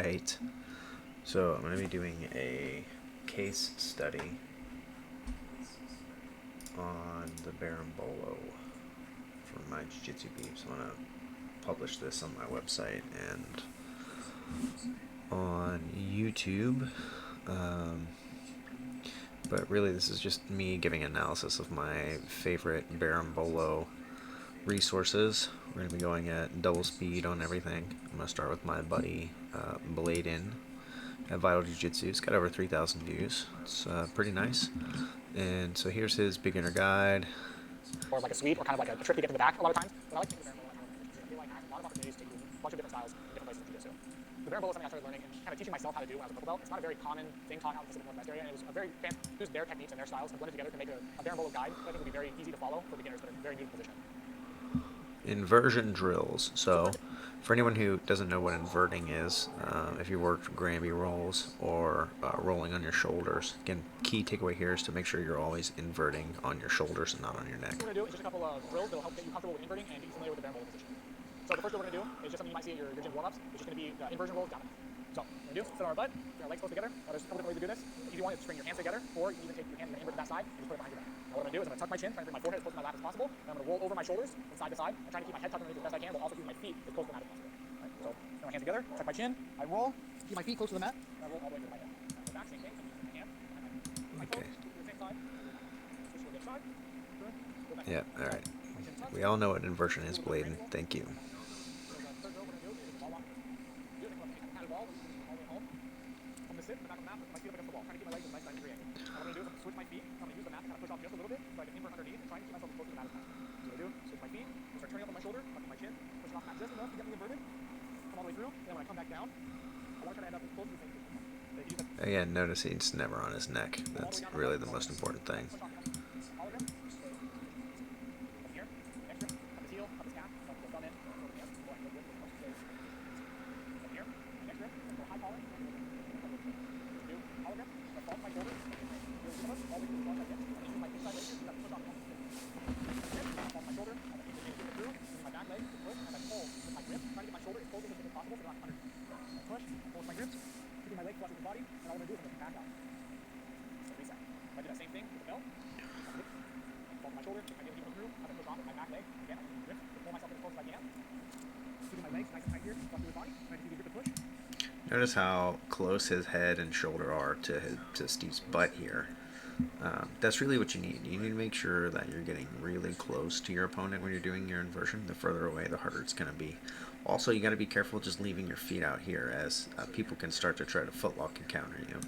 Alright, so I'm going to be doing a case study on the Berimbolo for my Jiu-Jitsu beeps. I'm going to publish this on my website and on YouTube. But really this is just me giving analysis of my favorite Berimbolo resources. We're going to be going at double speed on everything. I'm going to start with my buddy Bladen at Vital Jiu-Jitsu. It's got over 3,000 views. It's pretty nice. And so here's his beginner guide. Or like a sweep, or kind of like a trick to get to the back a lot of times. But I like to think of the Berimbolo like a lot of opportunities to use a bunch of different styles in different places in Jiu-Jitsu. The Berimbolo is something I started learning and kind of teaching myself how to do when I was a purple belt. It's not a very common thing taught out in the Pacific Northwest area, and it was a very fan used their techniques and their styles and blended together to make a Berimbolo guide that I think would be very easy to follow for beginners that are very new to the position. Inversion drills. So for anyone who doesn't know what inverting is, if you worked Granby rolls or rolling on your shoulders, again, key takeaway here is to make sure you're always inverting on your shoulders and not on your neck. What we're going to do is just a couple of drills that will help get you comfortable with inverting and get you familiar with the Berimbolo position. So the first drill we're going to do is just something you might see at your gym warm-ups. It's just going to be the inversion rolls down. So what we're going to do, sit on our butt, get our legs close together. Now there's a couple different ways to do this. The easy one is to bring your hands together, or you can even take your hands and invert to that side and just put it behind your back. Now what I'm going to do is I'm going to tuck my chin, trying to bring my forehead as close to my lap as possible, and I'm going to roll over my shoulders from side to side, and trying to keep my head tucked underneath as best I can, while also keeping my feet as close to the mat as possible. Right, so bring my hands together, tuck my chin, I roll, keep my feet close to the mat, and I roll all the way to my head. The back, same thing, I'm using my hand behind my toes, do the same side, switch to the other side, go back. Yeah, alright. We all know what inversion is, Bladen. Thank you. Sit in the back of the mat, put my feet up against the wall, trying to keep my legs in a nice 93 angle. Now what I'm going to do is I'm going to switch my feet. I'm going to use the mat to kind of push off just a little bit so I can invert underneath and try and keep myself as close to the mat as possible. So what I do, switch my feet, start turning up on my shoulder, tucking my chin, pushing off the mat just enough to get me inverted, come all the way through, and then when I come back down, I want to try to end up as close to the same position. Again, notice he's never on his neck. That's really the most important thing. Notice how close his head and shoulder are to Steve's butt here. That's really what you need. You need to make sure that you're getting really close to your opponent when you're doing your inversion. The further away, the harder it's going to be. Also, you got to be careful just leaving your feet out here, as people can start to try to footlock and counter you.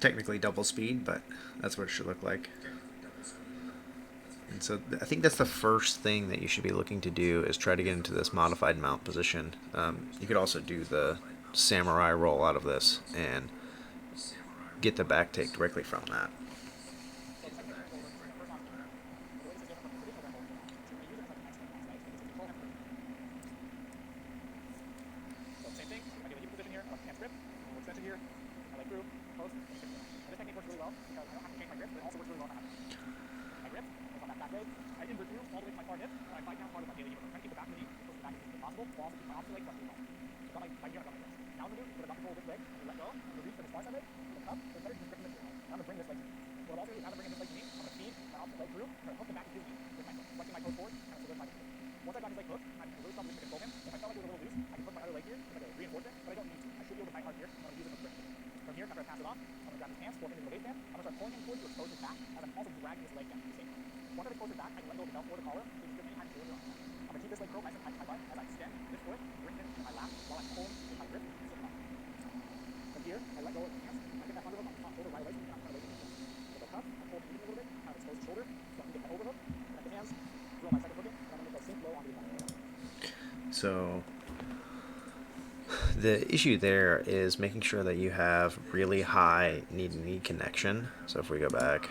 Technically double speed, but that's what it should look like. And so I think that's the first thing that you should be looking to do, is try to get into this modified mount position. You could also do the samurai roll out of this and get the back take directly from that. after I pass it off, I'm going to grab his hands, fork him into the waistband. I'm going to start pulling him towards to expose his back as I'm also dragging his leg down. Same. Once I've exposed his back, I can let go of the belt or the collar. So just give me any kind of shoulder on that. I'm going to keep this leg curled nice and tight to my butt as I extend this foot, bring him into my lap while I'm pulling with my grip and sit up. From here, I let go of his hands. I get that underhook on the top shoulder right away so he's not trying to wait for me. With the cuff, I pull him in a little bit, kind of expose his shoulder, so I can get my overhook, connect the hands, drill my second hook in, and I'm going to make a sink low onto the belt. So the issue there is making sure that you have really high knee-to-knee connection. So if we go back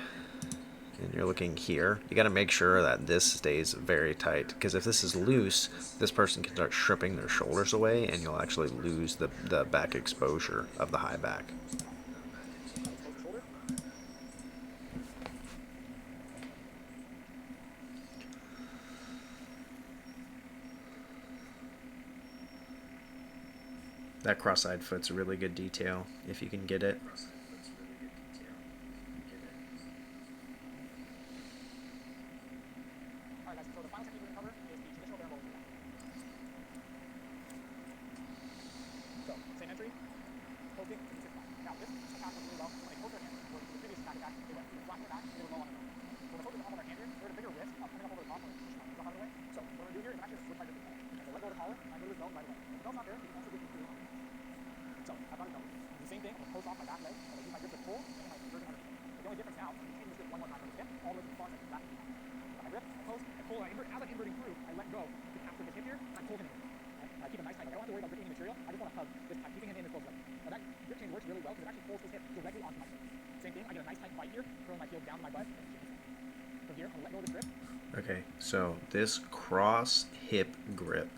and you're looking here, you got to make sure that this stays very tight, because if this is loose, this person can start stripping their shoulders away and you'll actually lose the back exposure of the high back. That cross-eyed foot's a really good detail if you can get it. Alright guys, so the final technique we're going to cover is the traditional Berimbolo. So, same entry, poking, and six back. Now this attack works really well when I poke their hand, where the previous attack, they went flat in the back, and they were low on the nose. When I poke them on their hand here, they're at a bigger risk of coming up over the top when I push my knees out of the way. So what I'm going to do here is I'm actually going to switch my grip with the belt. As I let go of the collar, I go to his belt right away. If the belt's not there, you can also get through on. So I've got his belt. The same thing, I'm going to close off my back leg, and I use my grip to pull, and my version underneath. The only difference now is I'm taking this grip one more time from the hip, all the way to the far side of the back of the knee. I grip, I close, I pull, I invert. As I'm inverting through, I let go to capture his hip here, and I pull him in. I keep him nice tight. I don't have to worry about gripping any material. I just want to hug this tight, keeping him in this close leg. Now that grip change works really well because it actually pulls his hip directly onto my foot. Same thing, I get a nice tight bite here, curling my heel down to my butt. From here, I'm going to let go of this grip. Okay, so this cross hip grip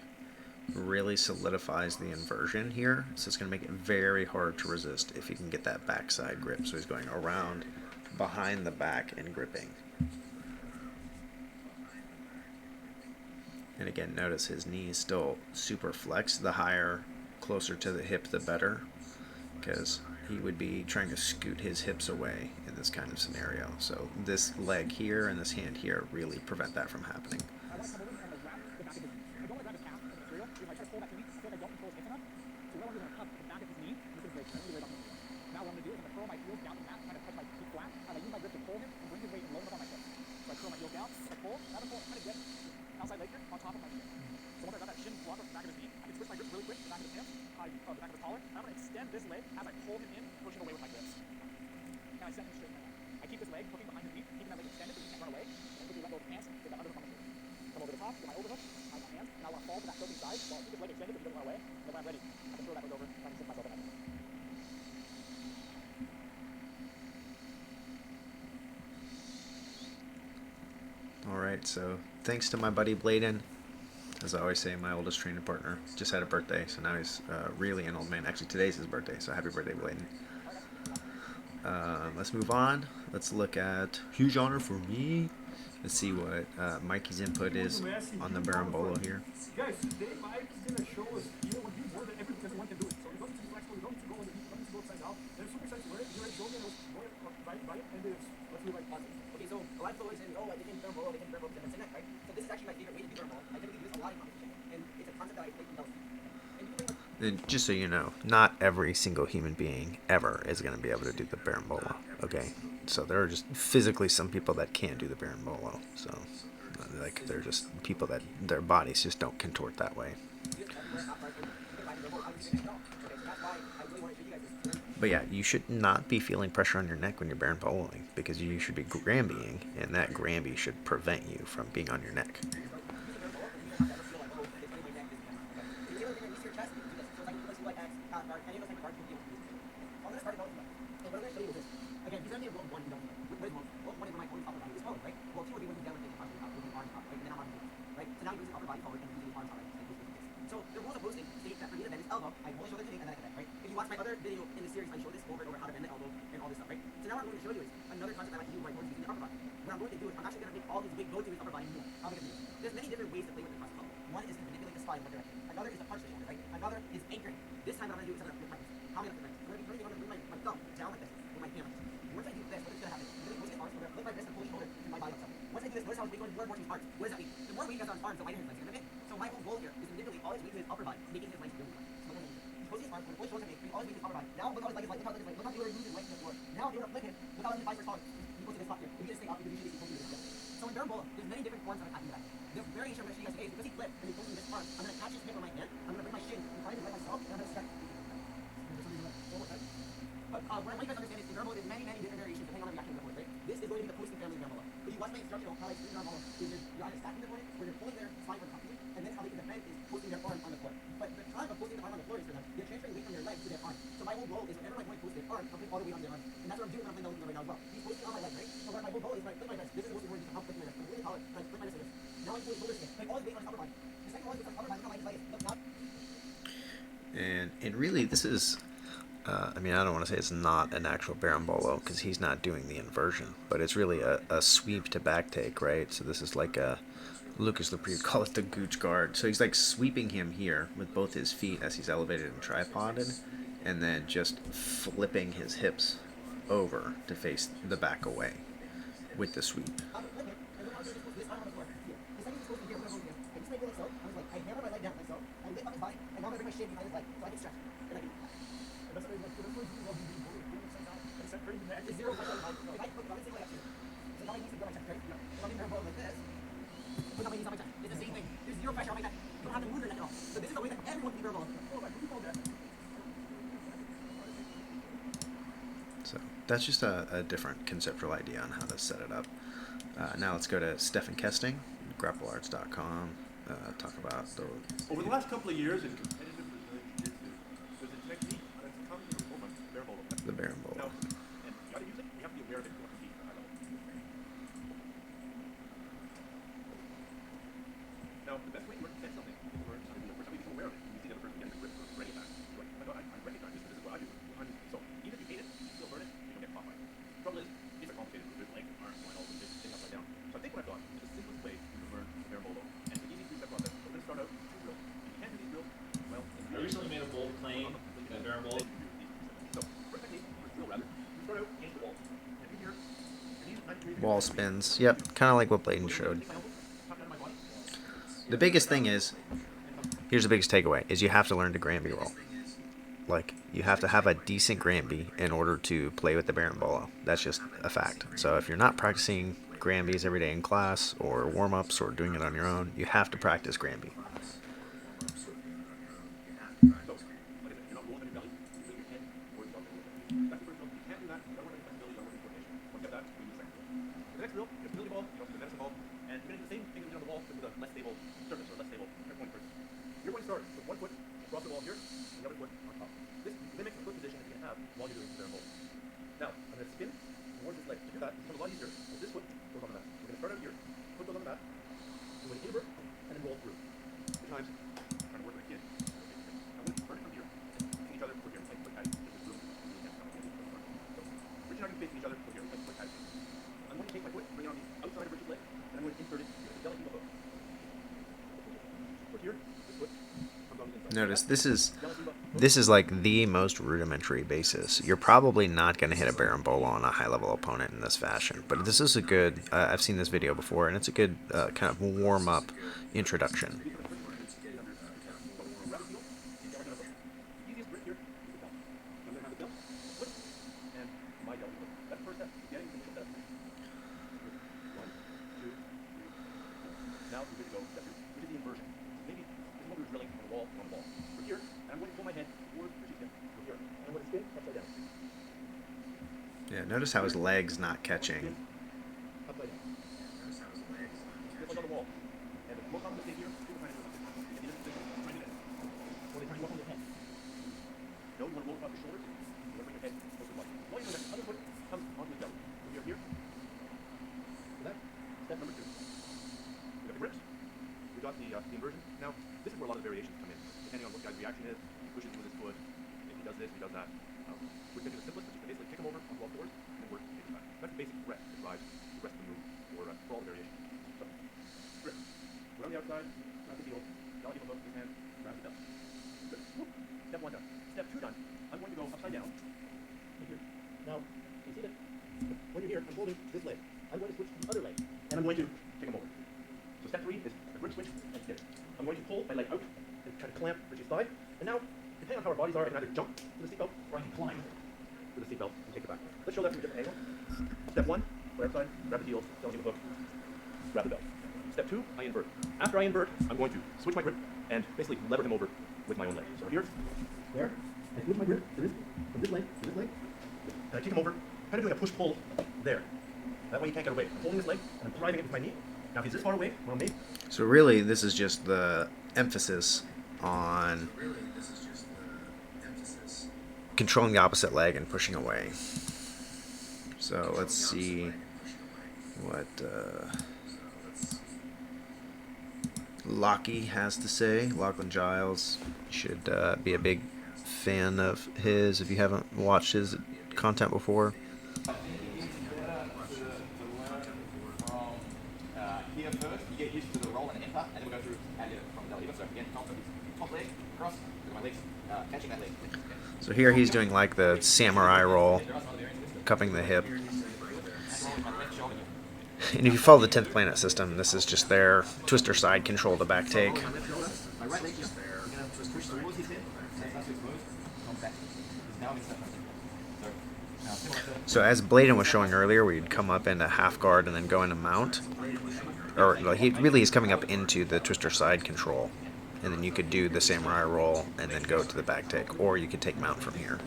really solidifies the inversion here, so it's going to make it very hard to resist if you can get that backside grip. So he's going around behind the back and gripping. And again, notice his knee is still super flexed. The higher, closer to the hip, the better, because he would be trying to scoot his hips away in this kind of scenario. So this leg here and this hand here really prevent that from happening. I want to come over and grab the back of his knee. I don't want to grab his calf from the material because if I try to pull that to me, I feel like I don't control his hips enough. So what I want to do is I'm going to cup the back of his knee, and this is great. I don't need to worry about moving. Now what I'm going to do is I'm going to curl my heels down to the mat, kind of touch my feet flat, and I use my grip to pull him and bring his weight and load him up on my hips. So I curl my heels down, I pull, now I pull, kind of get outside leg here on top of my shin. So once I got that shin block off the back of his knee, I can switch my grip really quick to the back of his hands, the back of his collar, and I'm going to extend this leg as I pull him in, pushing away with my grips. Now I set him straight in my back. I keep this leg hooking behind his knee, keeping that leg extended so he can't run away, and quickly let go of his hands, get that underhook on my shoulder. Come over the top, get my overhook, I have my hands, and I want to fall to that choking side, while I keep his leg extended so he doesn't run away, and then when I'm ready, I can throw that leg over, and I can sit myself in that. Alright, so thanks to my buddy Bladen. As I always say, my oldest training partner just had a birthday, so now he's really an old man. Actually, today's his birthday, so happy birthday, Bladen. Let's move on. Let's look at huge honor for me. Let's see what Mikey's input is on the Berimbolo here. Guys, today Mike is going to show us here what he more than everyone can do it. So you don't need to be flexible, you don't need to go underneath, you don't need to go upside down. There's super excited to learn it. You already showed me and I was going right, and let's do like positive. Okay, so a lot of people always say, oh, I didn't Berimbolo, they can Berimbolo, they can sit neck, right? So this is actually my favorite way to do Berimbolo. I typically do this a lot in competition, and it's a concept that I take from Belichick. And you can bring And just so you know, not every single human being ever is going to be able to do the Berimbolo. Okay, so there are just physically some people that can't do the Berimbolo. So, like, they're just people that their bodies just don't contort that way. But yeah, you should not be feeling pressure on your neck when you're Berimboloing, because you should be Grambying, and that Gramby should prevent you from being on your neck. Again, he's only one you don't know. One of my own upper body is forward, right? Well, two would be when you down with the arms up, right? And then I'm on the right? So now you're using upper body forward and using the arms up, right? So the rules of posting state that for me to bend his elbow, I roll shoulder to knee and then I connect, right? If you watch my other video in the series, I show this over and over how to bend the elbow and all this stuff, right? So now what I'm going to show you is another concept I like to do right using the upper body. What I'm going to do is I'm actually going to make all these weight go to his upper body more. How am I going to do this? There's many different ways to play with the concept. One is to manipulate the spine in one direction. Another is to punch the shoulder, right? Another is anchoring. This time what I'm going to do is I'm going to flip my wrist. How am I going to flip my wrist? I'm going to bring my thumb down like this with my hand like this. Once I do this, what is going to happen? I'm going to close his arms, I'm going to flip my wrist and pull his shoulder to my body upside. Once I do this, notice how it's going more and more to his arms. What does that mean? The more weight he has on his arms, the lighter his legs are going to be. So my whole goal here is to manipulate all his weight to his upper body, making his legs really light. So what I'm going to do is close his arms, when he pulls his shoulder to me, bring all his weight to his upper body. Now look how his leg is light, look how his leg is light, look how the other you want to flip him without letting the visor fall. You go to this top here. If you just stay up, you can usually see him do this. So in Berimbolo, there's many different forms of attacking that. The variation I'm going to show you guys today is because he flipped and he goes in this arm, I'm going to catch his hip with my hand, I'm going to bring my shin behind him like myself, and I'm going to stretch. But what I want you guys to understand is in Berimbolo, there's many different variations depending on the reaction of the force, right? This is going to be the posting family of Berimbolo. If you watch my instructional, how I explain Berimbolo is you're either stacking the opponent, where you're pulling their spine from top of you, and then how they can defend is posting their arm on the floor. But the time of posting the arm on the floor is for them, they're transferring weight from their legs to their arm. So my whole goal is whenever my opponent posts their arm, I'm putting all the weight on their arm. And that's what I'm doing when I'm playing the right now as well. He's posting on my leg, right? So my whole goal is when I flip my wrist, this is the most important thing, how flip my wrist. I'm really power, like flip my wrist like this. Now I'm pulling shoulder stick, like all his weight on his upper body. The second one is on his upper body, not like look now. And really, this is, I mean, I don't want to say it's not an actual Berimbolo because he's not doing the inversion, but it's really a sweep to back take, right? So this is like a, Lucas Lepre would call it the gooch guard. So he's like sweeping him here with both his feet as he's elevated and tripoded, and then just flipping his hips over to face the back away with the sweep. So that's just a different conceptual idea on how to set it up. Now let's go to Stefan Kesting, grapplearts.com, talk about the... Over the last couple of years in competitive Brazilian Jiu-Jitsu, there's a technique that's come to the forefront, Berimbolo. The Berimbolo. Now, and you got to use it, you have to be aware of it if you want to compete at a high level. Now, the best way to learn to set something is to learn how to do it. First, how do you become aware of it? You see the other person getting the grip or ready back. You're like, oh my god, I recognize this, this is what I do. So, even if you hate it, you still learn it, you don't get caught by it. The trouble is, these are complicated with legs, arms, and all this thing upside down. So I think what I've got is the simplest way to learn Berimbolo. And it's an easy three-step process. So we're going to start out with two drills. If you can't do these drills, well, I recently made a bold claim that Berimbolo. So, first technique, first drill rather, you start out against the wall. And if you're here, your knees 90 degrees. Wall spins. Yep, kind of like what Bladen showed. The biggest thing is, here's the biggest takeaway, is you have to learn to Granby roll. Like, you have to have a decent Granby in order to play with the Berimbolo. That's just a fact. So if you're not practicing Granbys every day in class, or warm-ups, or doing it on your own, you have to practice Granby. Notice this is like the most rudimentary basis. You're probably not going to hit a Berimbolo on a high-level opponent in this fashion, but this is a good, I've seen this video before, and it's a good kind of warm-up introduction. Yeah, notice how his leg's not catching. The inversion. Now, this is where a lot of the variations come in, depending on what the guy's reaction is. He pushes with his foot. If he does this, he does that. We're going to do the simplest, which is to basically kick him over on all fours and then work to kick him back. That's the basic threat that drives the rest of the move for all the variations. So, grip. We're on the outside, grab the heel, dolly heel hook, his hand, grab the belt. Good. Whoop. Step one done. Step two done. I'm going to go upside down. Right here. Now, you see that when you're here, I'm holding this leg. I'm going to switch to the other leg, and I'm going to kick him over. So step three is a grip switch and dip. I'm going to pull my leg out and try to clamp Richie's thigh. And now, depending on how our bodies are, I can either jump to the seatbelt or I can climb to the the seatbelt and take it back. Let's show that from a different angle. Step 1, right side, grab the heels, don't need the hook, grab the belt. Step 2, I invert. After I invert, I'm going to switch my grip and basically lever him over with my own leg. So here, there, I switch my grip to this, from this leg to this leg, and I kick him over, kind of doing a push-pull there. That way he can't get away. I'm holding this leg, and I'm driving it with my knee. Now if he's this far away, well, maybe. So really, this is just the emphasis on controlling the opposite leg and pushing away. So let's see what Lockie has to say. Lachlan Giles should be a big fan of his if you haven't watched his content before. Here first, you get used to the roll and enter, and then we'll go through and from the lever. So again, top leg, cross, look at my legs, catching that leg. So here he's doing like the samurai roll, cupping the hip. And if you follow the 10th planet system, this is just their twister side control the back take. My right leg here, we're going to push towards his head, that's exposed, not back. He's now in step one. So, now similar to... So as Bladen was showing earlier, where you'd come up into half guard and then go into mount, or like, he really is coming up into the twister side control, and then you could do the samurai roll and then go to the back take, or you could take mount from here.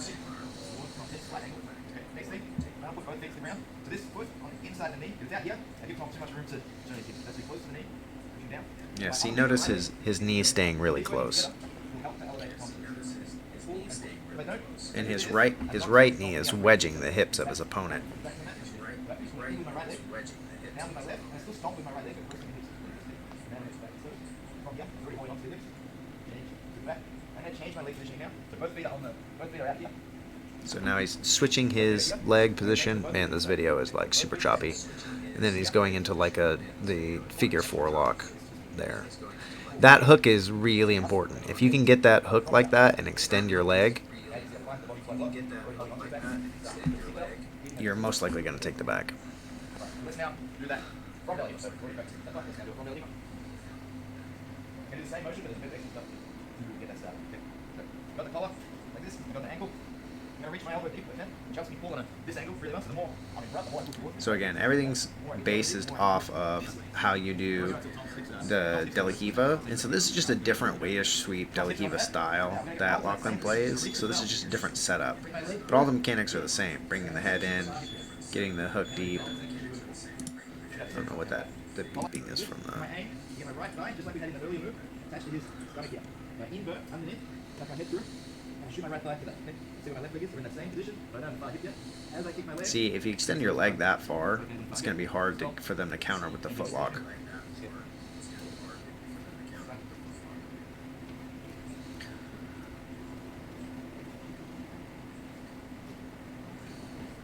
Next thing, now put both legs to the ground. So this foot on the inside of the knee, if it's out here, that gives Tom too much room to turn his hips. That's too close to the knee, pushing down. Yeah, see, notice his knee staying really close. Will help to elevate Tom's hips. If I don't, And his right knee is wedging the hips of his opponent. back from that. With my right leg, now with my left, and I still stomp with my right leg, but pressing the hips. Now it's back. So from here, I'm already holding on to the hips. Change to the back. I'm going to change my leg positioning now. So both feet are out here. So now he's switching his leg position. Man, this video is like super choppy. And then he's going into like the figure 4 lock there. That hook is really important. If you can get that hook like that and extend your leg, you're most likely going to take the back. Let's now do that from belly. So let's now do it from belly. Can do the same motion, but it's a bit extra stuff to get that started. Okay. So got the collar like this. I've got the ankle. I'm gonna reach my elbow deep with that. It helps me pull on this angle really well. So the more I mean, the more I pull towards. So again, everything's based off of how you do the Delahiva, and so this is just a different weightish sweep Delahiva style that Lachlan plays. So this is just a different setup, but all the mechanics are the same. Bringing the head in, getting the hook deep. I don't know what the beeping is from My the. aim, get my right thigh, just like we had in the earlier move, attached to his stomach here. Now invert underneath, tuck my head through, and shoot my right thigh to that. Okay? See where my left leg is? We're in that same position, but I don't have the thigh hip yet. As I kick my leg. See, if you extend your leg that far, it's going to be hard for them to counter with the footlock.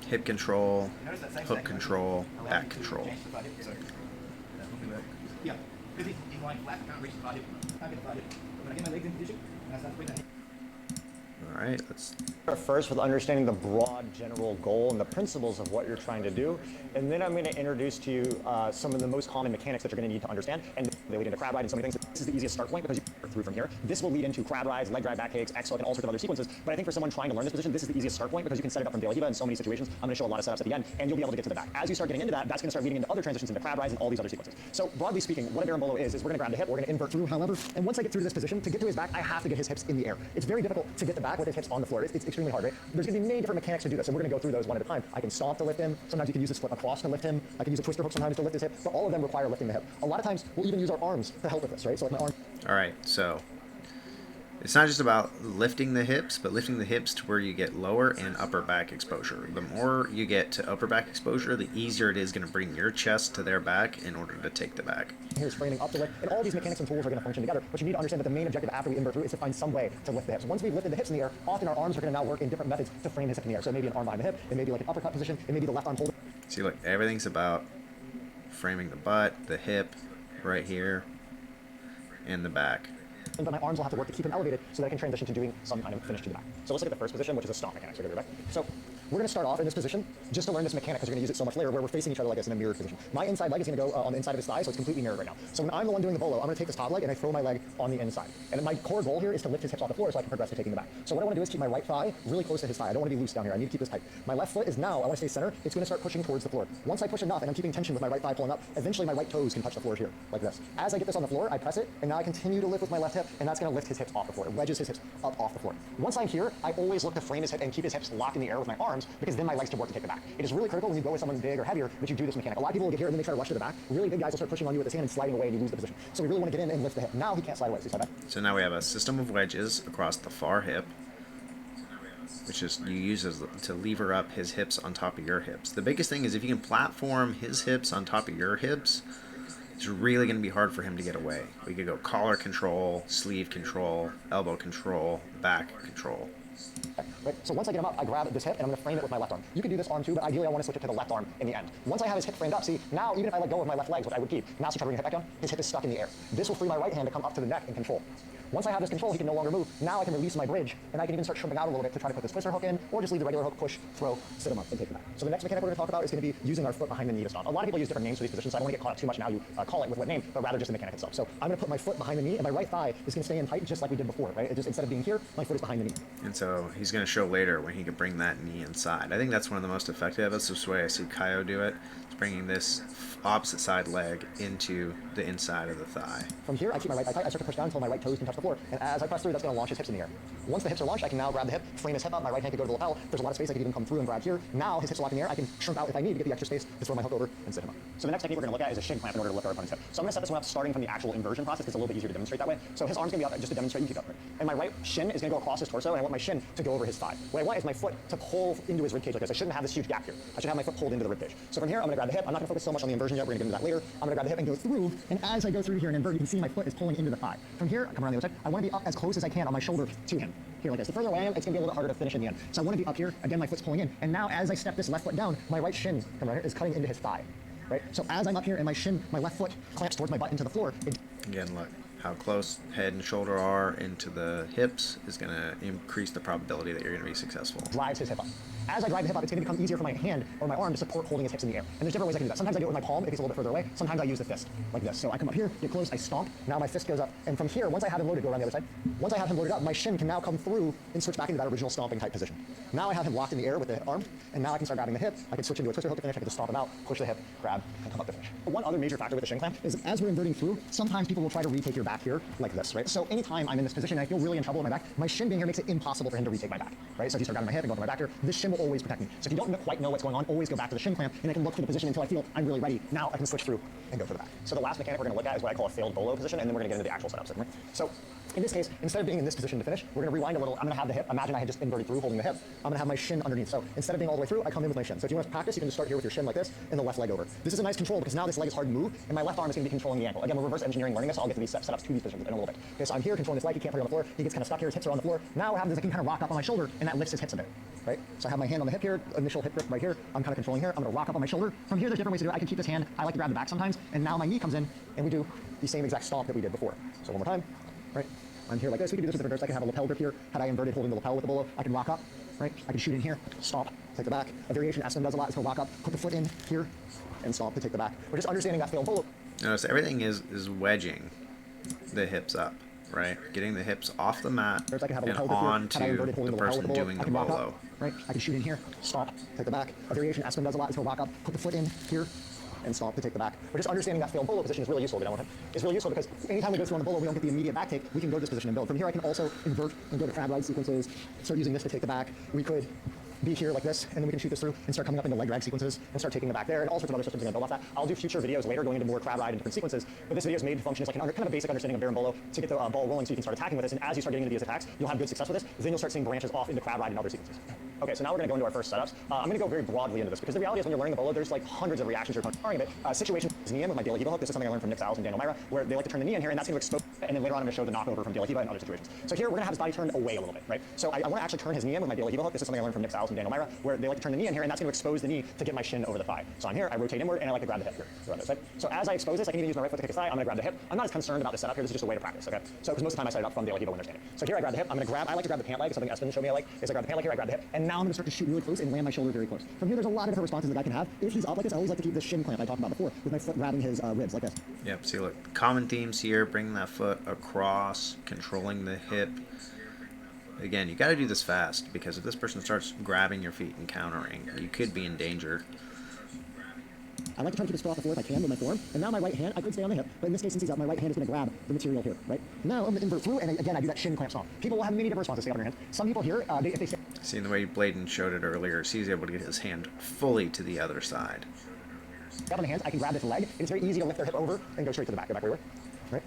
Hip control, hook control, back control. Yeah, because he's lying flat, I can't reach the thigh hip. I can't get the thigh hip. When I get my legs in position, and I start to bring that hip. All right, let's. Start first with understanding the broad general goal and the principles of what you're trying to do, and then I'm going to introduce to you some of the most common mechanics that you're going to need to understand, and they lead into crab ride and so many things. This is the easiest start point because you are through from here. This will lead into crab rides, leg drive, back kicks, X hook, and all sorts of other sequences. But I think for someone trying to learn this position, this is the easiest start point because you can set it up from Delahiva in so many situations. I'm going to show a lot of setups at the end, and you'll be able to get to the back. As you start getting into that, that's going to start leading into other transitions into crab rides and all these other sequences. So broadly speaking, what a Berimbolo is we're going to grab the hip, we're going to invert through, however, and once I get through this position, to get to his back, I have to get his hips in the air. It's very difficult to get the back with his hips on the floor. It's extremely hard, right? There's going to be many different mechanics to do this, and we're going to go through those one at a time. I can stomp to lift him. Sometimes you can use his foot across to lift him. I can use a twister hook sometimes to lift his hip, but all of them require lifting the hip. A lot of times, we'll even use our arms to help with this, right? So like my arm. All right, so it's not just about lifting the hips, but lifting the hips to where you get lower and upper back exposure. The more you get to upper back exposure, the easier it is going to bring your chest to their back in order to take the back. Here's framing up to lift, and all these mechanics and tools are going to function together, but you need to understand that the main objective after we invert through is to find some way to lift the hips. Once we've lifted the hips in the air, often our arms are going to now work in different methods to frame his hip in the air. So it may be an arm behind the hip, it may be like an uppercut position, it may be the left arm holding. See, look, everything's about framing the butt, the hip, right here, and the back. But my arms will have to work to keep him elevated so that I can transition to doing some kind of finish to the back. So let's look at the first position, which is a stomp mechanic. So go to the back. So we're going to start off in this position just to learn this mechanic because we're going to use it so much later where we're facing each other like this in a mirrored position. My inside leg is going to go on the inside of his thigh, so it's completely mirrored right now. So when I'm the one doing the bolo, I'm going to take this top leg and I throw my leg on the inside. And my core goal here is to lift his hips off the floor so I can progress to taking the back. So what I want to do is keep my right thigh really close to his thigh. I don't want to be loose down here. I need to keep this tight. My left foot is now, I want to stay center. It's going to start pushing towards the floor. Once I push enough and I'm keeping tension with my right thigh pulling up, eventually my right toes can touch the floor here, like this. As I get this on the floor, I press it, and now I continue to lift with my left hip, and that's going to lift his hips off the floor. It wedges his hips up off the floor. Once I'm here, I always look to frame his hip and keep his hips locked in the air with my arms, because then my legs can work to take the back. It is really critical when you go with someone big or heavier that you do this mechanic. A lot of people will get here and then they try to rush to the back. Really big guys will start pushing on you with his hand and sliding away and you lose the position. So we really want to get in and lift the hip. Now he can't slide away. So slide back. So now we have a system of wedges across the far hip, which is you use as to lever up his hips on top of your hips. The biggest thing is if you can platform his hips on top of your hips, it's really going to be hard for him to get away. We could go collar control, sleeve control, elbow control, back control. Right? So once I get him up, I grab this hip and I'm going to frame it with my left arm. You can do this arm too, but ideally I want to switch it to the left arm in the end. Once I have his hip framed up, see, now even if I let go of my left legs, which I would keep, now see try to bring his hip back down, his hip is stuck in the air. This will free my right hand to come up to the neck and control. Once I have this control, he can no longer move. Now I can release my bridge, and I can even start shrimping out a little bit to try to put this twister hook in, or just leave the regular hook, push, throw, sit him up, and take him back. So the next mechanic we're going to talk about is going to be using our foot behind the knee to stomp. A lot of people use different names for these positions, so I don't want to get caught up too much now. You call it with what name, but rather just the mechanic itself. So I'm going to put my foot behind the knee, and my right thigh is going to stay in tight just like we did before, right? It just, instead of being here, my foot is behind the knee. And so he's going to show later when he can bring that knee inside. I think that's one of the most effective. That's the way I see Kaio do it. It's bringing this opposite side leg into the inside of the thigh. From here, I keep my right thigh tight. I start to push down until my right toes can touch the floor. And as I press through, that's going to launch his hips in the air. Once the hips are launched, I can now grab the hip, frame his hip up. My right hand can go to the lapel. There's a lot of space. I can even come through and grab here. Now his hips are locked in the air. I can shrimp out if I need to get the extra space to throw my hook over and sit him up. So the next technique we're going to look at is a shin clamp in order to lift our opponent's hip. So I'm going to set this one up starting from the actual inversion process because it's a little bit easier to demonstrate that way. So his arm's going to be up just to demonstrate you keep up. And my right shin is going to go across his torso, and I want my shin to go over his thigh. What I want is my foot to pull into his ribcage like this. I shouldn't have this huge gap here. I should have my foot pulled into the ribcage. So from here, I'm going to grab the hip. I'm not going to focus so much on the inversion yet. We're going to get into that later. I'm going to grab the hip and go through. And as I go through here and invert, you can see my foot is pulling into the thigh. From here, I come around the other side. I want to be up as close as I can on my shoulder to him. Here like this. The further away I am, it's going to be a little bit harder to finish in the end. So I want to be up here. Again, my foot's pulling in. And now as I step this left foot down, my right shin, come right here, is cutting into his thigh. Right? So as I'm up here and my shin, my left foot clamps towards my butt into the floor. Again, look how close head and shoulder are into the hips is going to increase the probability that you're going to be successful. Drives his hip up. As I drive the hip up, it's going to become easier for my hand or my arm to support holding his hips in the air. And there's different ways I can do that. Sometimes I do it with my palm if he's a little bit further away. Sometimes I use the fist, like this. So I come up here, get close, I stomp. Now my fist goes up. And from here, once I have him loaded, go around the other side. Once I have him loaded up, my shin can now come through and switch back into that original stomping type position. Now I have him locked in the air with the arm. And now I can start grabbing the hip. I can switch into a twister hook to finish. I can just stomp him out, push the hip, grab, and come up to finish. One other major factor with the shin clamp is as we're inverting through, sometimes people will try to retake your back here like this, right? So anytime I'm in this position and I feel really in trouble with my back, my shin being here makes it impossible for him to retake my back, right? So if you start grabbing my hip and going to my back here, this shin will always protect me. So if you don't quite know what's going on, always go back to the shin clamp, and I can look for the position until I feel I'm really ready. Now I can switch through and go for the back. So the last mechanic we're going to look at is what I call a failed bolo position, and then we're going to get into the actual setup. Right? So in this case, instead of being in this position to finish, we're going to rewind a little. I'm going to have the hip. Imagine I had just inverted through holding the hip. I'm going to have my shin underneath. So instead of being all the way through, I come in with my shin. So if you want to practice, you can just start here with your shin like this and the left leg over. This is a nice control because now this leg is hard to move, and my left arm is going to be controlling the ankle. Again, we're reverse engineering learning this. I'll get to these setups to these positions in a little bit. Okay, so I'm here controlling this leg. He can't put it on the floor. He gets kind of stuck here. His hips are on the floor. Now what happens is I can kind of rock up on my shoulder, and that lifts his hips a bit. Right? So I have my hand on the hip here, initial hip grip right here. I'm kind of controlling here. I'm going to rock up on my shoulder. From here, there's different ways to do it. I can keep this hand. I like to grab the back sometimes, and now my knee comes in, and we do the same exact stomp that we did before. So one more time, right? I'm here like this. We can do this with different grips. I can have a lapel grip here. Had I inverted holding the lapel with the bolo, I can rock up, right? I can shoot in here, stomp, take the back. A variation Aspen does a lot is he'll rock up, put the foot in here, and stomp to take the back. We're just understanding that failed bolo. Notice everything is wedging the hips up, right? Getting the hips off the mat I can have a and lapel grip here. onto Had I inverted holding the lapel person with doing I the can rock bolo. up, right? I can shoot in here, stomp, take the back. A variation Aspen does a lot is he'll rock up, put the foot in here, and stomp to take the back. We're just understanding that failed bolo position is really useful to know with him. It's really useful because anytime we go through on the bolo, we don't get the immediate back take. We can go to this position and build. From here, I can also invert and go to crab ride sequences, start using this to take the back. We could be here like this, and then we can shoot this through and start coming up into leg drag sequences and start taking the back there, and all sorts of other systems are going to build off that. I'll do future videos later going into more crab ride and different sequences, but this video is made to function as like kind of a basic understanding of Berimbolo to get the ball rolling so you can start attacking with this, and as you start getting into these attacks, you'll have good success with this, then you'll start seeing branches off into crab ride and other sequences. Okay, so now we're going to go into our first setups. I'm going to go very broadly into this because the reality is when you're learning the bolo, there's like hundreds of reactions you're firing of it. Situation is knee in with my De La Hiva hook. This is something I learned from Nick Sales and Daniel Myra, where they like to turn the knee in here, and that's going to expose it, and then later on I'm going to show the knockover from De La Hiva and other situations. So here we're going to have his body turned away a little bit, right? So I want to actually turn his knee in with my De La Hiva hook. This is something I learned from Nick Sales. styles from Daniel Myra, where they like to turn the knee in here, and that's going to expose the knee to get my shin over the thigh. So I'm here, I rotate inward, and I like to grab the hip here. Go on this side. So as I expose this, I can even use my right foot to kick the thigh. I'm going to grab the hip. I'm not as concerned about the setup here. This is just a way to practice, okay? So because most of the time I set it up from De La Hiva when they're standing. So here I grab the hip. I like to grab the pant leg. Something Espen showed me I like is I grab the pant leg here, I grab the hip, and now I'm going to start to shoot really close and land my shoulder very close. From here, there's a lot of different responses that I can have. If he's up like this, I always like to keep the shin clamp I talked about before, with my foot grabbing his ribs like this. Yep, see, look, common themes here, bringing that foot across, controlling the hip. Again, you got to do this fast, because if this person starts grabbing your feet and countering, you could be in danger. I like to try to keep his foot off the floor if I can with my forearm. And now my right hand, I could stay on the hip, but in this case, since he's up, my right hand is going to grab the material here, right? Now I'm going to invert through, and again, I do that shin clamp stomp. People will have many different responses. Stay up on your hand. Some people here, if they stay... Seeing the way Bladen showed it earlier, he's able to get his hand fully to the other side. Up on the hands, I can grab this leg. And it's very easy to lift their hip over and go straight to the back. Go back where you were. Right?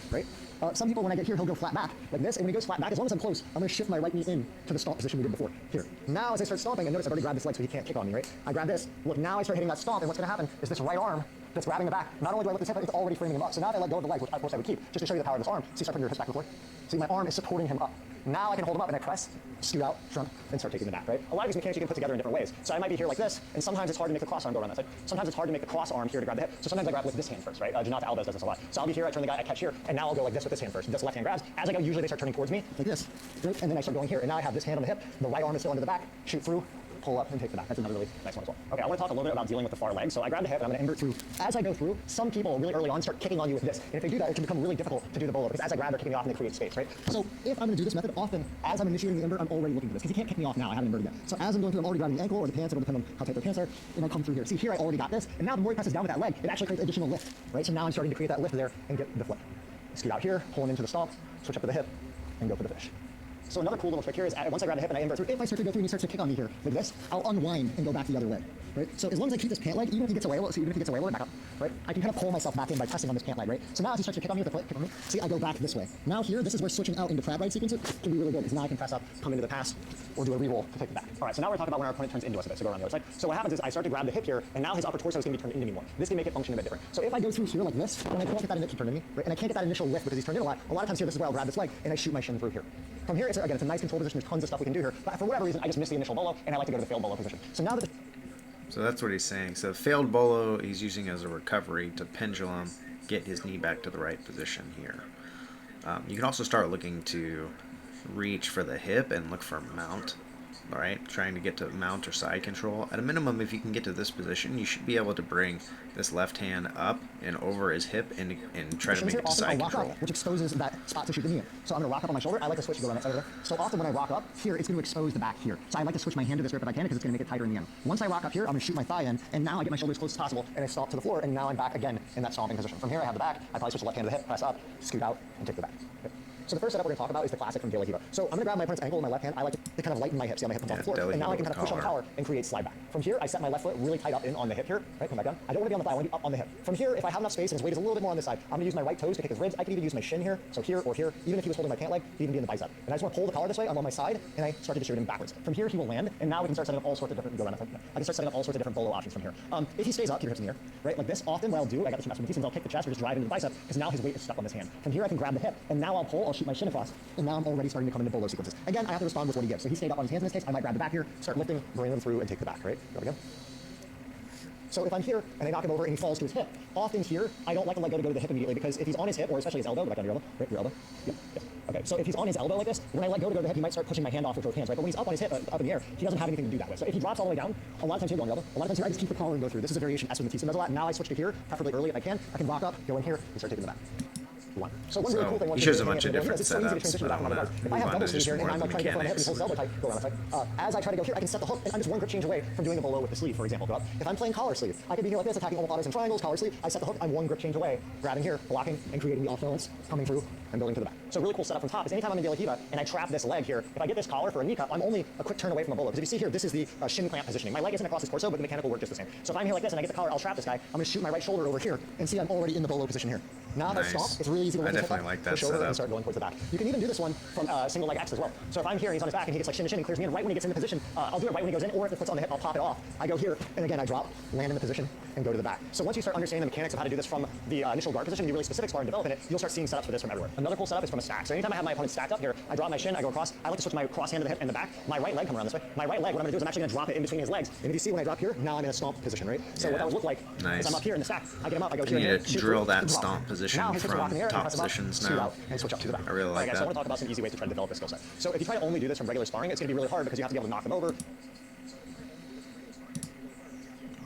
Right? Some people, when I get here, he'll go flat back like this, and when he goes flat back, as long as I'm close, I'm going to shift my right knee in to the stomp position we did before. Here. Now, as I start stomping, and notice I've already grabbed this leg so he can't kick on me, right? I grab this. Look, now I start hitting that stomp, and what's going to happen is this right arm that's grabbing the back. Not only do I lift this hip, but it's already framing him up. So now if I let go of the leg, which of course I would keep, just to show you the power of this arm. See, start putting your hips back and forth. See, my arm is supporting him up. Now I can hold him up, and I press, scoot out, jump, and start taking the back, right? A lot of these mechanics you can put together in different ways. So I might be here like this, and sometimes it's hard to make the cross arm go around that side. Sometimes it's hard to make the cross arm here to grab the hip. So sometimes I grab with this hand first, right? Janata Alves does this a lot. So I'll be here, I turn the guy, I catch here, and now I'll go like this with this hand first. This left hand grabs. As I go, usually they start turning towards me, like this, right? And then I start going here, and now I have this hand on the hip, the right arm is still under the back, shoot through, pull up and take the back. That's another really nice one as well. Okay, I want to talk a little bit about dealing with the far leg. So I grab the hip and I'm going to invert through. As I go through, some people really early on start kicking on you with this. And if they do that, it can become really difficult to do the bolo because as I grab, they're kicking me off and they create space, right? So if I'm going to do this method, often as I'm initiating the invert, I'm already looking for this because he can't kick me off now. I haven't inverted yet. So as I'm going through, I'm already grabbing the ankle or the pants. It'll depend on how tight their pants are. And I come through here. See, here I already got this. And now the more he presses down with that leg, it actually creates additional lift, right? So now I'm starting to create that lift there and get the flip. Scoot out here, pulling into the stomp, switch up to the hip, and go for the finish. So another cool little trick here is once I grab the hip and I invert through, if I start to go through and he starts to kick on me here like this, I'll unwind and go back the other way, right? So as long as I keep this pant leg, even if he gets away, so even if he gets away, back up, right? I can kind of pull myself back in by pressing on this pant leg, right? So now as he starts to kick on me with the foot, kick on me, see, I go back this way. Now here, this is where switching out into crab ride sequences can be really good because now I can press up, come into the pass, or do a re-roll to take it back. All right, so now we're talking about when our opponent turns into us a bit, so go around the other side. So what happens is I start to grab the hip here, and now his upper torso is going to be turned into me more. This can make it function a bit different. So if I go through here like this, and I can't get that initial turn in me, right? And I can't get that initial lift because he's turned in a lot of times here, this is where I'll grab this leg, and I shoot my shin through here. From here, it's a nice control position. There's tons of stuff we can do here. But for whatever reason, I just missed the initial bolo, and I like to go to the failed bolo position. So now that So that's what he's saying. So failed bolo, he's using as a recovery to pendulum, get his knee back to the right position here. You can also start looking to reach for the hip and look for mount. All right, trying to get to mount or side control. At a minimum, if you can get to this position, you should be able to bring this left hand up and over his hip and try to make it to side control. Up, which exposes that spot to shoot the knee in. So I'm going to rock up on my shoulder. I like to switch to go around that side over there. So often when I rock up here, it's going to expose the back here. So I like to switch my hand to this grip if I can because it's going to make it tighter in the end. Once I rock up here, I'm going to shoot my thigh in, and now I get my shoulder as close as possible, and I stomp to the floor, and now I'm back again in that stomping position. From here, I have the back. I probably switch the left hand to the hip, press up, scoot out, and take the back. Okay. So the first setup we're going to talk about is the classic from De La Hiva. So I'm going to grab my opponent's ankle with my left hand. I like to kind of lighten my hips. See how my hip comes off the floor. And now I can kind of push on the collar and create slide back. From here, I set my left foot really tight up in on the hip here. Right, come back down. I don't want to be on the thigh. I want to be up on the hip. From here, if I have enough space and his weight is a little bit more on this side, I'm going to use my right toes to kick his ribs. I can even use my shin here. So here or here. Even if he was holding my pant leg, he'd even be in the bicep. And I just want to pull the collar this way. I'm on my side, and I start to distribute him backwards. From here, he will land, and now we can start setting up all sorts of different. Go around that side. I can start setting up all sorts of different bolo options from here. If he stays up, keep your hips in the air. Right, like this. Often, what I'll do, I got this from I'll kick the chest or just drive into the bicep because now his weight is stuck on this hand. From here, I can grab the hip, and now I'll pull. I'll shoot my shin across, and now I'm already starting to come into bolo sequences. Again, I have to respond with what he gives. So he stayed up on his hands in this case. I might grab the back here, start lifting, bring him through, and take the back. Right, go again. So if I'm here and I knock him over and he falls to his hip, often here I don't like to let go to the hip immediately because if he's on his hip or especially his elbow, go back down your elbow, right, your elbow. Yep, yep. Okay, so if he's on his elbow like this, when I let go to the hip, he might start pushing my hand off with both hands, right? But when he's up on his hip, up in the air, he doesn't have anything to do that with. So if he drops all the way down, a lot of times here, go on your elbow. A lot of times here, I just keep the collar and go through. This is a variation S with the T. So does a lot. Now I switch to here, preferably early if I can. I can rock up, go in here, and start taking the back. One. So one really cool thing. He shows a bunch of different setups, but I want to if I have double sleeve here and I'm like trying to get my hip and he holds elbow tight, go around that side. As I try to go here, I can set the hook, and I'm just one grip change away from doing a bolo with the sleeve, for example. Go up. If I'm playing collar sleeve, I could be here like this, attacking omoplatas and triangles, collar sleeve. I set the hook, I'm one grip change away, grabbing here, blocking, and creating the off balance, coming through, and building to the back. So really cool setup from top is anytime I'm in De La Hiva and I trap this leg here, if I get this collar for a knee cup, I'm only a quick turn away from a bolo. Because if you see here, this is the shin clamp positioning. My leg isn't across his torso, but the mechanical work just the same. So if I'm here like this and I get the collar, I'll trap this guy. I'm going to shoot my right shoulder over here, and see I'm already in the bolo position here. Now that Nice. stomp, it's really easy to I lift his hip definitely up, like that push over, setup. and start going towards the back. You can even do this one from single leg X as well. So if I'm here and he's on his back and he gets like shin to shin and clears me in right when he gets into position, I'll do it right when he goes in, or if the foot's on the hip, I'll pop it off. I go here, and again I drop, land in the position, and go to the back. So once you start understanding the mechanics of how to do this from the initial guard position, you really specific spar and developing it, you'll start seeing setups for this from everywhere. Another cool setup is from a stack. So anytime I have my opponent stacked up here, I drop my shin, I go across, I like to switch my cross hand to the hip and the back, my right leg come around this way. My right leg, what I'm gonna do is I'm actually gonna drop it in between his legs. And if you see when I drop here, now I'm in a stomp position, right? So what that would look like Nice. is I'm up here in the stack, I get him up, I go You here need and to shoot drill through, that drop. stomp position Now he puts the rock in from the air, top press him up, positions shoot now. out, and switch up to the back. I really like Alright, guys, so I that. want to talk about some easy ways to try to develop this skill set. So if you try to only do this from regular sparring, it's going to be really hard because you have to be able to knock them over.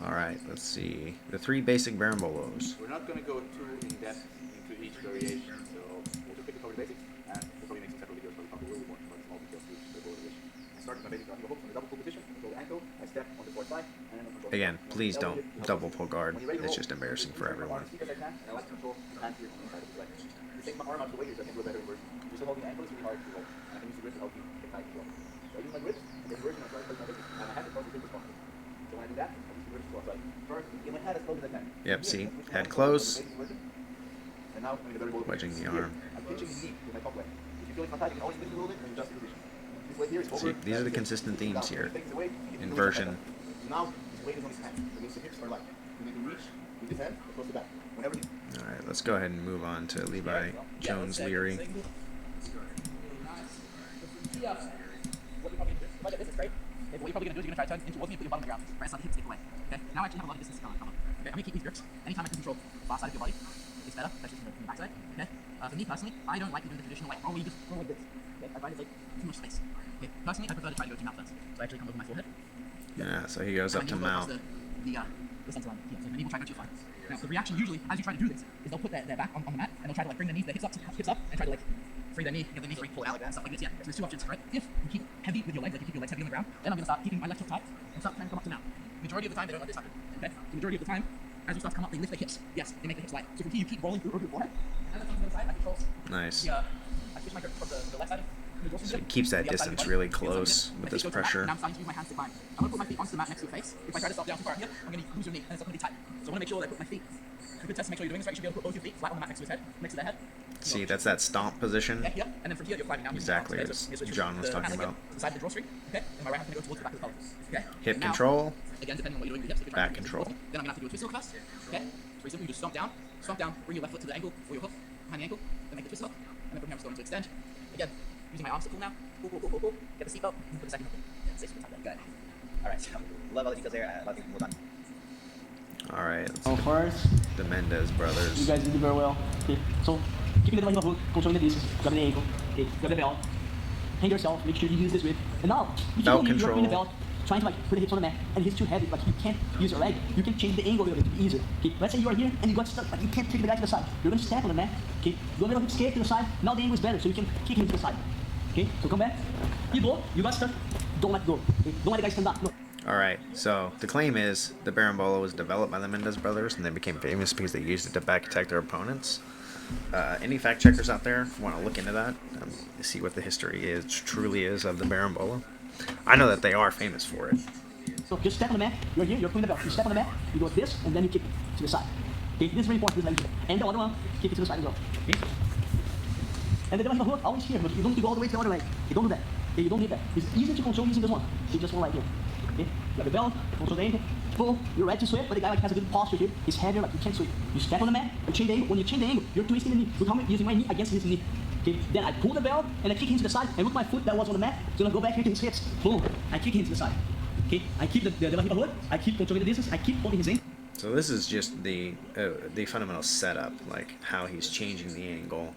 All right, let's see. The 3 basic Berimbolos. We're not going to go too in depth into each variation, so we'll just quickly cover the basics, and we'll probably make some separate videos where we talk a little bit more about small details to the goal variation. I start with my basic hook from the double pull position, control the ankle, I step on the fourth side, and then control. Again, please don't double pull guard. It's just embarrassing for everyone. As I can, and I like to control the hand here on the inside of the leg. You take my arm out of the way here so I can do a better inversion. You're still holding the ankle, it's really hard to hold. And I can use the grip to help you get tight as well. So I use my grips, the inversion, I try to place my grip, and I have to close the grip as possible. So when I do that, I use the grips to go outside. First, get my head as close as I can. Yep, see? Head close. And now, I'm going to Wedging the here. arm. I'm pinching the knee with my top leg. If you feel it's not tight, you can always lift it a little bit and adjust the position. This leg here is over. See, these are the consistent themes here. Takes away, you can Inversion. So now, his weight is on his hand. That means the hips are light. You need to reach with his hand across the back. Whenever he All right, let's go ahead and move on to Levi Jones Leary. What you're probably gonna do, if I get this, it's great. Okay, but what you're probably gonna do is you're gonna try to turn into what you put your bottom on the ground. Right, so the hips stick away. Okay, now I actually have a lot of distance to come up. Okay, I'm gonna keep these grips. Anytime I can control the far side of your body, it's better, especially from the back side. Okay, for me personally, I don't like to do the traditional like, oh, you just go like this. Okay, I find it's like too much space. Okay, personally, I prefer to try to go to mount first. So I actually come over my forehead. Yeah, so he goes up to mount. The center line here. So the knee will try to go too far. Now the reaction usually, as you try to do this, is they'll put their back on the mat and they'll try to like bring their knees, their hips up, and try to like free their knee, get their knees free, pull it out, and stuff like this. Yeah. So there's 2 options, right? If you keep heavy with your legs, like you keep your legs heavy on the ground, then I'm gonna start keeping my left hook tight and start trying to come up to mount. Majority of the time they don't let this happen. Okay? The majority of the time, as you start to come up, they lift their hips. Yes, they make the hips light. So from here you keep rolling through over your forehead. And as I come to the side, I control Nice. I switch my grip from the left side. So he keeps that distance really close with this pressure. Now I'm starting to use my hands to climb. I'm gonna put my feet onto the mat next to your face. If I try to stop down too far here, I'm gonna lose your knee and it's not gonna be tight. So I wanna make sure that I put my feet. A good test to make sure you're doing this right. You should be able to put both your feet flat on the mat next to his head, next to their head. See, that's that stomp position. Yeah, here, and then from here you're climbing down. Exactly Okay, as so switch John was the talking hand about. to the side of the drawstring. Okay, and my right hand's gonna go towards the back of the collar. Okay. Hip Now, control. Again, depending on what you're doing with your hips. If you're Back trying to control. Then I'm gonna have to do a twist hook first. Okay. It's very simple. You just stomp down, bring your left foot to the ankle or your hook behind the ankle, then make the twist hook, and then from here I'm starting to extend. Again, using my arms to pull now. Pull. Get the seat up, and put the second hook in. 6 times. Good. Alright, so love all the details there. A lot of things more done. All right, let's So see. first, The Mendez you brothers. guys did very well. Okay, so keeping the heel hook, controlling the distance, grab the ankle, okay, grab the belt, hang yourself, make sure you use this grip. And now, if Belt you're control. in the belt, trying to like put the hips on the mat, and he's too heavy, like you can't use your leg, you can change the angle a little bit to be easier. Okay, let's say you are here and you got stuck, like you can't take the guy to the side. You're gonna step on the mat, okay, go a little hip escape to the side, now the angle is better, so you can kick him to the side. Okay, so come back, you go, you got stuck, don't let go, okay? Don't let the guy stand up, no. All right, so the claim is the Berimbolo was developed by the Mendez brothers, and they became famous because they used it to back protect their opponents. Any fact checkers out there want to look into that, see what the history is, truly is of the Berimbolo? I know that they are famous for it. So just step on the mat, you're here, you're pulling the belt. You step on the mat, you go like this, and then you kick it to the side. Okay, this is very important, this leg. And the other one, kick it to the side as well. Okay? And the double heel hook, always here, but you don't need to go all the way to the other leg. You don't do that. Okay, you don't need that. It's easier to control using this one. You just one leg here. Okay? Grab the belt, control the ankle, pull, you're ready to sweep, but the guy like has a good posture here. He's heavier, like you can't sweep. You step on the mat, you change the angle. When you change the angle, you're twisting the knee. Look how I'm using my knee against his knee. Okay, then I pull the belt and I kick him to the side, and look my foot that was on the mat, so I go back here to his hips. Boom. I kick him to the side. Okay, I keep the heel hook, I keep controlling the distance, I keep holding his ankle. So this is just the fundamental setup, like how he's changing the angle,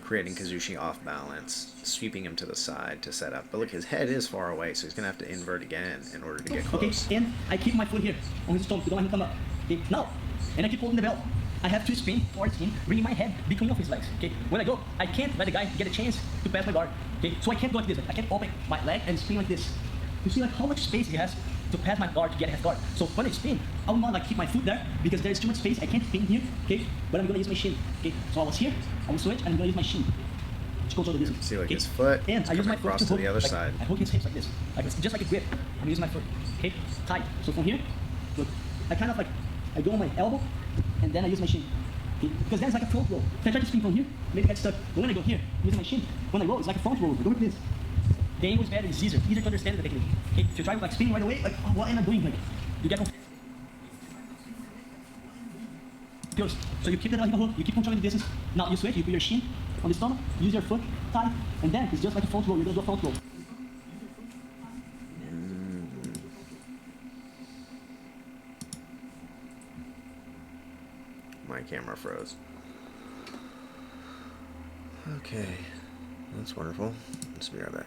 creating Kazushi off balance, sweeping him to the side to set up. But look, his head is far away, so he's gonna have to invert again in order to get close. Okay, and I keep my foot here on his stomach to don't let him come up. Okay, now, and I keep holding the belt. I have to spin towards him, bringing my head between of his legs. Okay, when I go, I can't let the guy get a chance to pass my guard. Okay, so I can't go like this. I can't open my leg and spin like this. You see like how much space he has to pass my guard to get his guard. So when I spin, I will not like keep my foot there because there is too much space. I can't spin here. Okay, but I'm gonna use my shin. Okay, so I was here, I will switch, and I'm gonna use my shin to control the distance. See, like okay? his foot and is I use coming my foot across to to hook, the other like, side. I hook his hips like this, like it's just like a grip. I'm using my foot. Okay, tight. So from here, look, I kind of like I go on my elbow, and then I use my shin. Because then it's like a front roll. If I try to spin from here, maybe get stuck. But when I go here, using my shin, when I roll, it's like a front roll. Go like this. The angle is better, it's easier to understand the technique. Okay, if you try like spinning right away, like, oh, what am I doing? Like, you get confused. So you keep the hook, you keep controlling the distance. Now you switch, you put your shin on the stomach, use your foot tight, and then it's just like a front roll. You're gonna do a front roll. My camera froze. Okay, that's wonderful. Let's be right back.